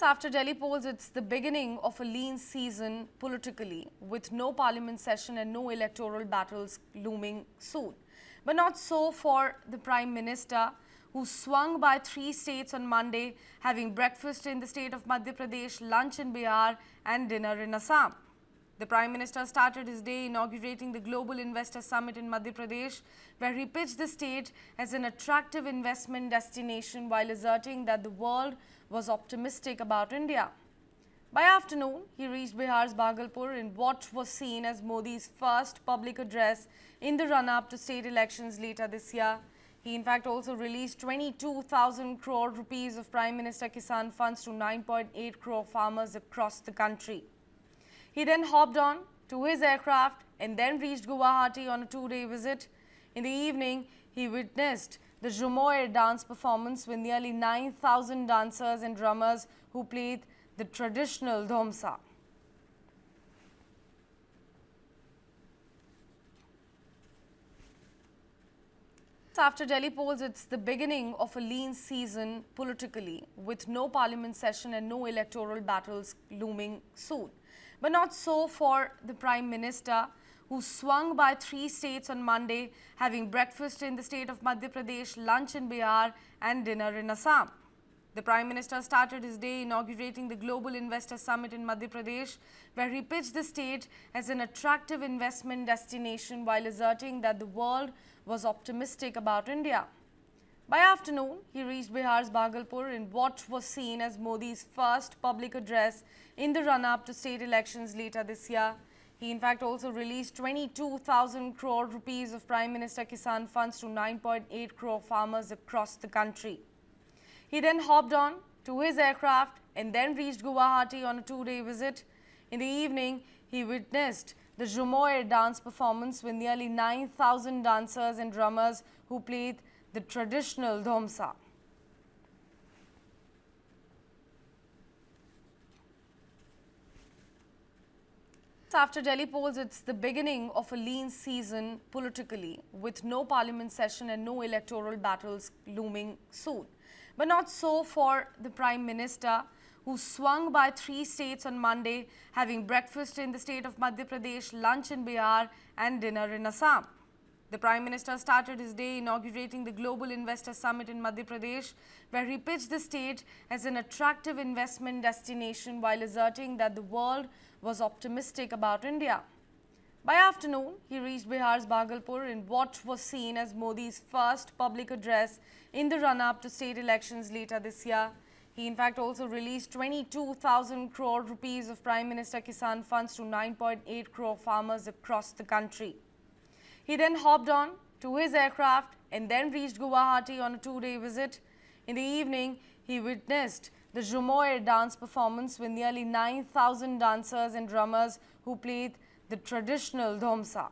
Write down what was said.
After Delhi polls, it's the beginning of a lean season politically, with no parliament session and no electoral battles looming soon. But not so for the Prime Minister, who swung by 3 states on Monday, having breakfast in the state of Madhya Pradesh, lunch in Bihar and dinner in Assam. The Prime Minister started his day inaugurating the Global Investor Summit in Madhya Pradesh, where he pitched the state as an attractive investment destination while asserting that the world was optimistic about India. By afternoon, he reached Bihar's Bhagalpur in what was seen as Modi's first public address in the run-up to state elections later this year. He in fact also released 22,000 crore rupees of Prime Minister Kisan funds to 9.8 crore farmers across the country. He then hopped on to his aircraft and then reached Guwahati on a 2-day visit. In the evening, he witnessed the Jhumoir dance performance with nearly 9,000 dancers and drummers who played the traditional dhomsa. After Delhi polls, it's the beginning of a lean season politically, with no parliament session and no electoral battles looming soon. But not so for the Prime Minister, who swung by 3 states on Monday, having breakfast in the state of Madhya Pradesh, lunch in Bihar and dinner in Assam. The Prime Minister started his day inaugurating the Global Investor Summit in Madhya Pradesh, where he pitched the state as an attractive investment destination while asserting that the world was optimistic about India. By afternoon, he reached Bihar's Bhagalpur in what was seen as Modi's first public address in the run-up to state elections later this year. He in fact also released 22,000 crore rupees of Prime Minister Kisan funds to 9.8 crore farmers across the country. He then hopped on to his aircraft and then reached Guwahati on a 2-day visit. In the evening, he witnessed the Jhumoir dance performance with nearly 9,000 dancers and drummers who played the traditional dhomsa. After Delhi polls, it's the beginning of a lean season politically, with no parliament session and no electoral battles looming soon. But not so for the Prime Minister, who swung by 3 states on Monday, having breakfast in the state of Madhya Pradesh, lunch in Bihar and dinner in Assam. The Prime Minister started his day inaugurating the Global Investor Summit in Madhya Pradesh, where he pitched the state as an attractive investment destination while asserting that the world was optimistic about India. By afternoon, he reached Bihar's Bhagalpur in what was seen as Modi's first public address in the run-up to state elections later this year. He in fact also released 22,000 crore rupees of Prime Minister Kisan funds to 9.8 crore farmers across the country. He then hopped on to his aircraft and then reached Guwahati on a 2-day visit. In the evening, he witnessed the Jhumoir dance performance with nearly 9,000 dancers and drummers who played the traditional dhomsa.